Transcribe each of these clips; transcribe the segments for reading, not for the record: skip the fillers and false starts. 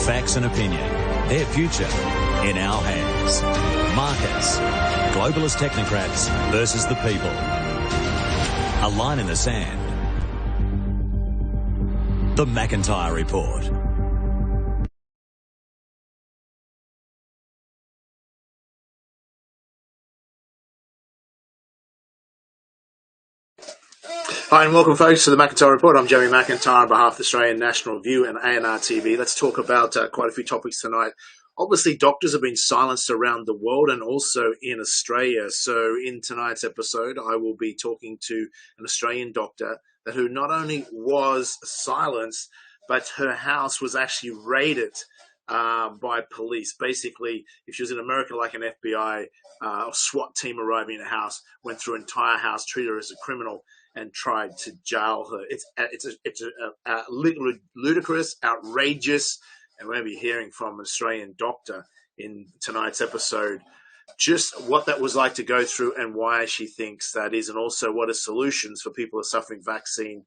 Facts and opinion. Their future in our hands. Markets. Globalist technocrats versus the people. A line in the sand. The McIntyre Report. Hi and welcome, folks, to the McIntyre Report. I'm Jeremy McIntyre on behalf of the Australian National Review and ANR TV. Let's talk about quite a few topics tonight. Obviously, doctors have been silenced around the world and also in Australia. So in tonight's episode, I will be talking to an Australian doctor who not only was silenced, but her house was actually raided by police. Basically, if she was in America, like an FBI or SWAT team arriving in a house, went through an entire house, treated her as a criminal, and tried to jail her. It's a ludicrous, outrageous, and we're going to be hearing from an Australian doctor in tonight's episode just what that was like to go through and why she thinks that is, and also what are solutions for people who are suffering vaccine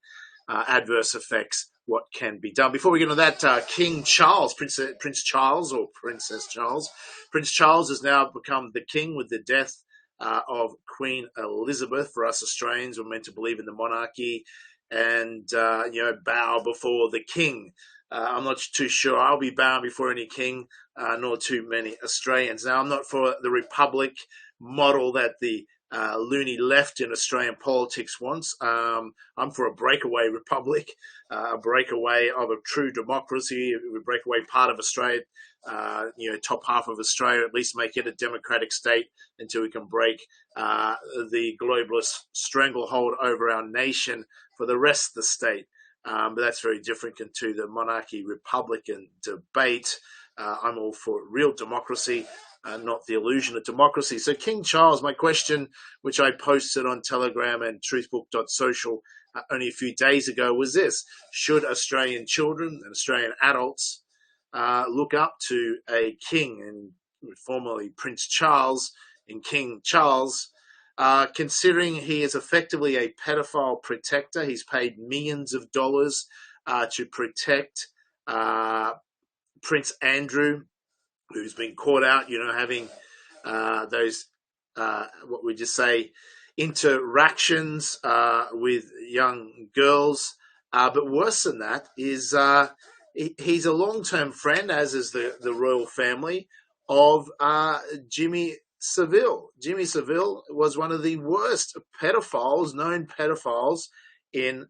adverse effects, what can be done. Before we get into that, King Charles, Prince Charles or Princess Charles, Prince Charles has now become the king with the death of Queen Elizabeth. For us Australians, we're meant to believe in the monarchy and bow before the king. I'm not too sure I'll be bowing before any king, nor too many Australians. Now, I'm not for the republic model that the loony left in Australian politics wants. I'm for a breakaway republic, a breakaway of a true democracy. We break away part of Australia, top half of Australia, at least make it a democratic state until we can break the globalist stranglehold over our nation for the rest of the state. But that's very different to the monarchy-republican debate. I'm all for real democracy, not the illusion of democracy. So King Charles, my question, which I posted on Telegram and truthbook.social only a few days ago, was this: should Australian children and Australian adults look up to a king, and formerly Prince Charles, and King Charles, considering he is effectively a pedophile protector? He's paid millions of dollars to protect Prince Andrew, who's been caught out, having those, what would you say, interactions with young girls. But worse than that is he's a long-term friend, as is the royal family, of Jimmy Savile. Jimmy Savile was one of the worst known pedophiles in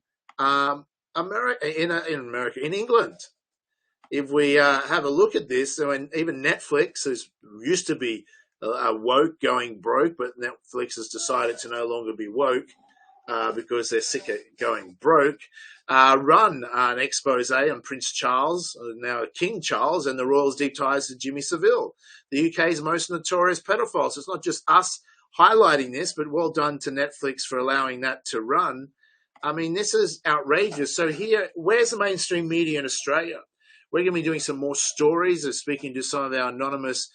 in England. If we have a look at this, and even Netflix, who used to be woke, going broke, but Netflix has decided to no longer be woke because they're sick of going broke, run an expose on Prince Charles, now King Charles, and the royals' deep ties to Jimmy Savile, the UK's most notorious pedophile. So it's not just us highlighting this, but well done to Netflix for allowing that to run. I mean, this is outrageous. So here, where's the mainstream media in Australia? We're going to be doing some more stories of speaking to some of our anonymous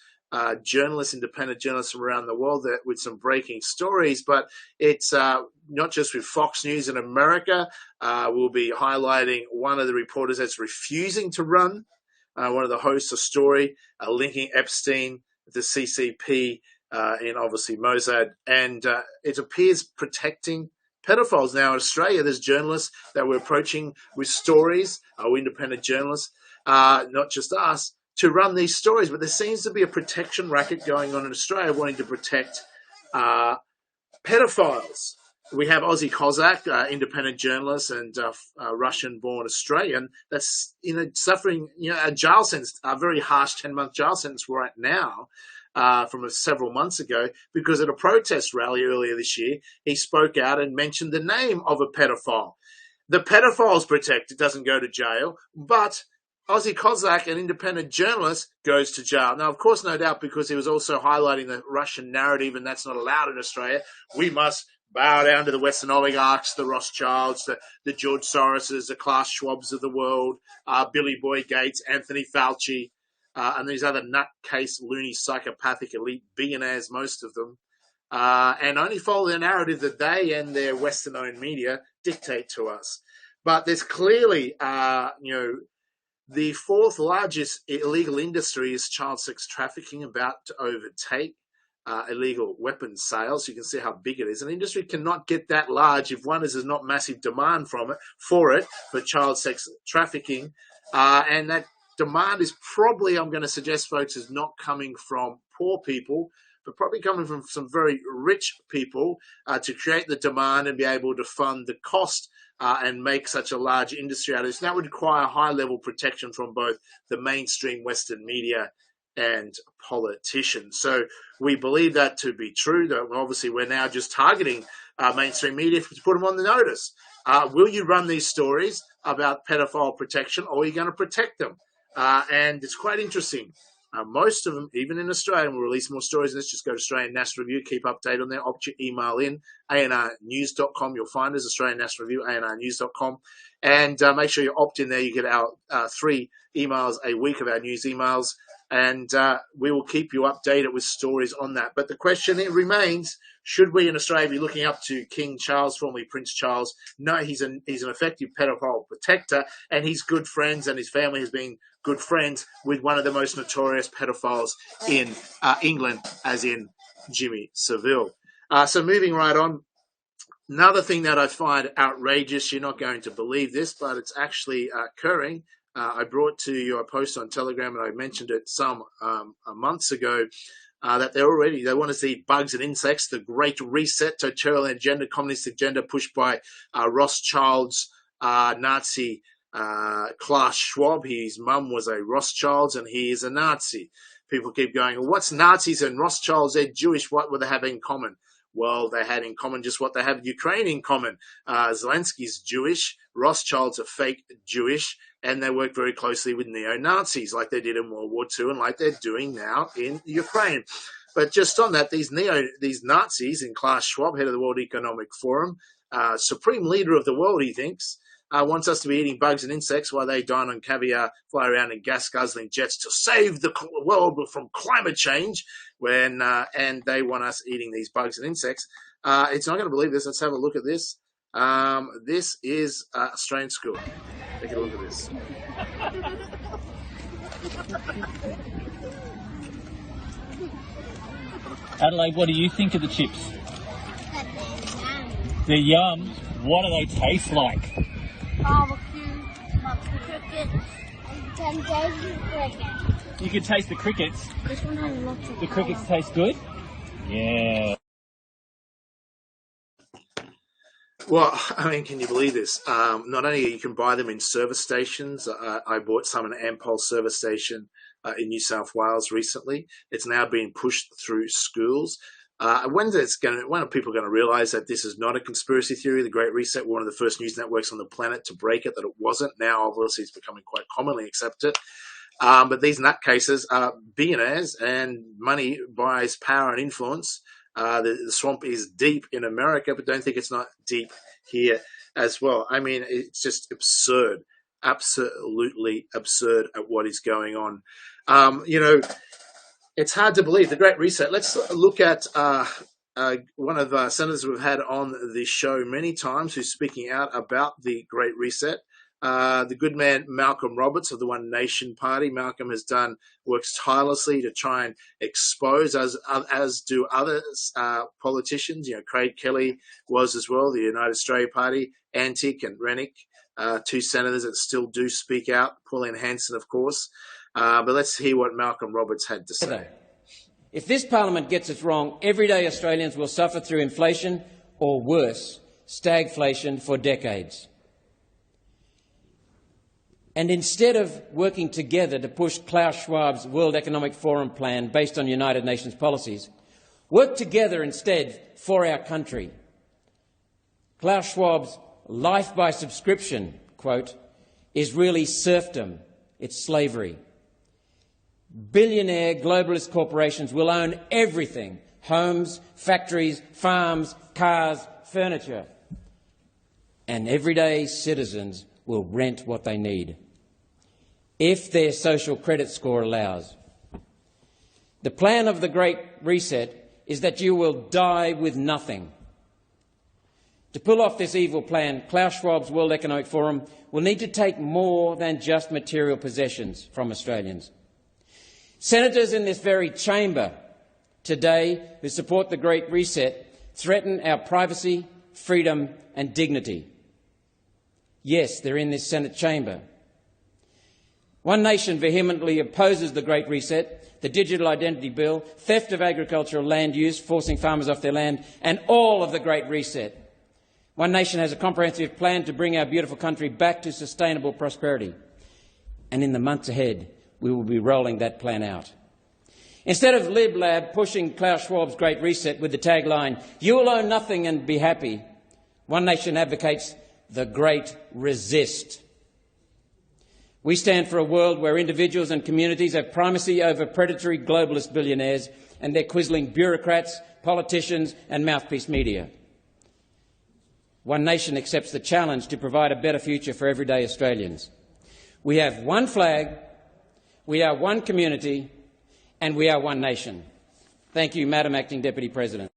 journalists, independent journalists from around the world with some breaking stories. But it's not just with Fox News in America. We'll be highlighting one of the reporters that's refusing to run, one of the hosts, a story linking Epstein, the CCP, and obviously Mossad. And it appears protecting pedophiles. Now in Australia, there's journalists that we're approaching with stories, independent journalists, not just us, to run these stories. But there seems to be a protection racket going on in Australia wanting to protect pedophiles. We have Ozzy Kozak, independent journalist and Russian-born Australian, that's suffering a jail sentence, a very harsh 10-month jail sentence right now from several months ago, because at a protest rally earlier this year, he spoke out and mentioned the name of a pedophile. The pedophile's protected, doesn't go to jail, but Ozzy Kozak, an independent journalist, goes to jail. Now, of course, no doubt, because he was also highlighting the Russian narrative, and that's not allowed in Australia. We must bow down to the Western oligarchs, the Rothschilds, the George Soroses, the Klaus Schwabs of the world, Billy Boy Gates, Anthony Fauci, and these other nutcase, loony, psychopathic elite billionaires, most of them, and only follow the narrative that they and their Western-owned media dictate to us. But there's clearly, The fourth largest illegal industry is child sex trafficking, about to overtake illegal weapons sales. You can see how big it is. An industry cannot get that large if one is there's not massive demand for child sex trafficking, and that demand is probably, I'm going to suggest, folks, is not coming from poor people, but probably coming from some very rich people to create the demand and be able to fund the cost and make such a large industry out of this. And that would require high-level protection from both the mainstream Western media and politicians. So we believe that to be true. That obviously, we're now just targeting mainstream media to put them on the notice. Will you run these stories about pedophile protection, or are you going to protect them? And it's quite interesting. Most of them, even in Australia, and we'll release more stories on this. Just go to Australian National Review, keep updated on there, opt your email in, anrnews.com. You'll find us, Australian National Review, anrnews.com. And make sure you opt in there. You get our 3 emails a week of our news emails, and we will keep you updated with stories on that. But the question remains, should we in Australia be looking up to King Charles, formerly Prince Charles? No, he's an effective pedophile protector, and he's good friends, and his family has been good friends with one of the most notorious pedophiles in England, as in Jimmy Savile. So moving right on, another thing that I find outrageous, you're not going to believe this, but it's actually occurring. I brought to you a post on Telegram, and I mentioned it some months ago, that they want to see bugs and insects, the Great Reset, totalitarian agenda, communist agenda pushed by Rothschild's Nazi Klaus Schwab. His mum was a Rothschild's, and he is a Nazi. People keep going, well, what's Nazis and Rothschilds? They're Jewish. What would they have in common? Well, they had in common just what they have Ukraine in common. Zelensky's Jewish, Rothschilds are fake Jewish, and they work very closely with neo-Nazis like they did in World War II and like they're doing now in Ukraine. But just on that, these Nazis, in Klaus Schwab, head of the World Economic Forum, supreme leader of the world, he thinks, wants us to be eating bugs and insects while they dine on caviar, fly around in gas-guzzling jets to save the world from climate change, and they want us eating these bugs and insects. It's not going to believe this. Let's have a look at this. This is Australian School. Take a look at this. Adelaide, what do you think of the chips? They're yum. What do they taste like? Barbecue, lots of crickets, and 10 days of crickets. You can taste the crickets. This one has lots of The crickets taste good? Yeah. Well, I mean, can you believe this? Not only you can buy them in service stations. I bought some in an Ampol service station in New South Wales recently. It's now being pushed through schools. When are people going to realise that this is not a conspiracy theory? The Great Reset, one of the first news networks on the planet to break it, that it wasn't. Now, obviously, it's becoming quite commonly accepted. But these nutcases are billionaires, and money buys power and influence. The swamp is deep in America, but don't think it's not deep here as well. I mean, it's just absurd, absolutely absurd at what is going on. It's hard to believe. The Great Reset. Let's look at one of the senators we've had on the show many times who's speaking out about the Great Reset. The good man Malcolm Roberts of the One Nation Party. Malcolm has works tirelessly to try and expose, as do other politicians. Craig Kelly was as well, the United Australia Party, Antic and Rennick, 2 senators that still do speak out. Pauline Hanson, of course. But let's hear what Malcolm Roberts had to say. If this parliament gets it wrong, everyday Australians will suffer through inflation or worse, stagflation for decades. And instead of working together to push Klaus Schwab's World Economic Forum plan based on United Nations policies, work together instead for our country. Klaus Schwab's life by subscription, quote, is really serfdom. It's slavery. Billionaire globalist corporations will own everything: homes, factories, farms, cars, furniture. And everyday citizens will rent what they need, if their social credit score allows. The plan of the Great Reset is that you will die with nothing. To pull off this evil plan, Klaus Schwab's World Economic Forum will need to take more than just material possessions from Australians. Senators in this very chamber today who support the Great Reset threaten our privacy, freedom and dignity. Yes, they're in this Senate chamber. One Nation vehemently opposes the Great Reset, the Digital Identity Bill, theft of agricultural land use, forcing farmers off their land, and all of the Great Reset. One Nation has a comprehensive plan to bring our beautiful country back to sustainable prosperity. And in the months ahead, we will be rolling that plan out. Instead of Lib Lab pushing Klaus Schwab's Great Reset with the tagline, "You will own nothing and be happy," One Nation advocates the Great Resist. We stand for a world where individuals and communities have primacy over predatory globalist billionaires and their quizzling bureaucrats, politicians and mouthpiece media. One Nation accepts the challenge to provide a better future for everyday Australians. We have one flag, we are one community, and we are one nation. Thank you, Madam Acting Deputy President.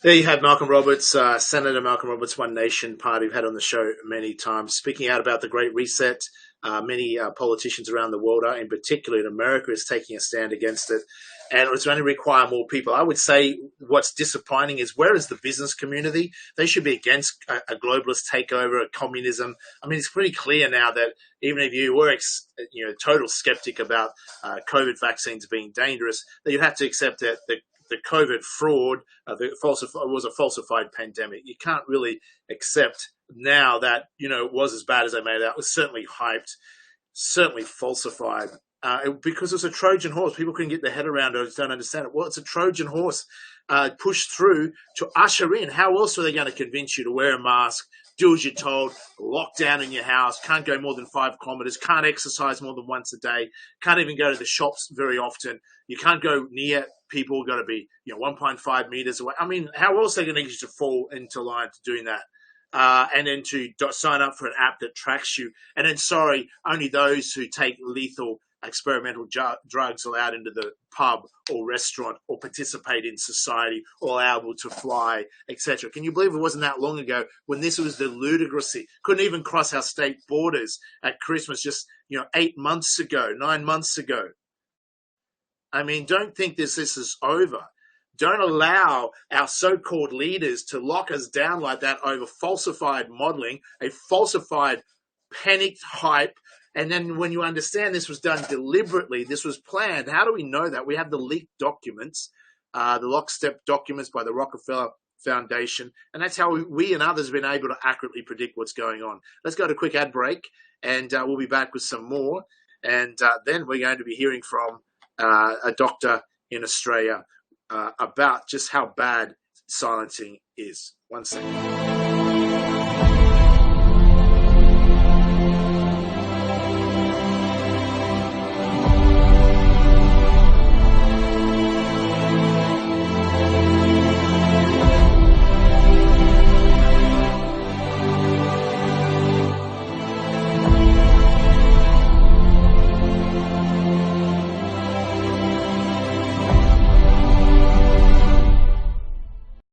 There you have Malcolm Roberts, Senator Malcolm Roberts, One Nation Party. We've had on the show many times, speaking out about the Great Reset. Many politicians around the world, in particular in America, is taking a stand against it. And it's going to require more people. I would say what's disappointing is, where is the business community? They should be against a globalist takeover, a communism. I mean, it's pretty clear now that even if you were total skeptic about COVID vaccines being dangerous, that you have to accept that the COVID fraud, was a falsified pandemic. You can't really accept now that, it was as bad as they made it out. It was certainly hyped, certainly falsified, because it's a Trojan horse. People couldn't get their head around it, don't understand it. Well, it's a Trojan horse pushed through to usher in. How else are they going to convince you to wear a mask, do as you're told, lock down in your house, can't go more than 5 kilometres, can't exercise more than once a day, can't even go to the shops very often. You can't go near people, got to be 1.5 metres away. I mean, how else are they going to get you to fall into line to doing that? And then to sign up for an app that tracks you. And then, only those who take lethal experimental drugs allowed into the pub or restaurant or participate in society or able to fly, etc. Can you believe it wasn't that long ago when this was the ludicrousy? Couldn't even cross our state borders at Christmas just 9 months ago. I mean, don't think this is over. Don't allow our so-called leaders to lock us down like that over falsified modelling, a falsified panicked hype. And then when you understand this was done deliberately, this was planned, how do we know that? We have the leaked documents, the lockstep documents by the Rockefeller Foundation, and that's how we and others have been able to accurately predict what's going on. Let's go to a quick ad break, and we'll be back with some more. And then we're going to be hearing from a doctor in Australia about just how bad silencing is. One second.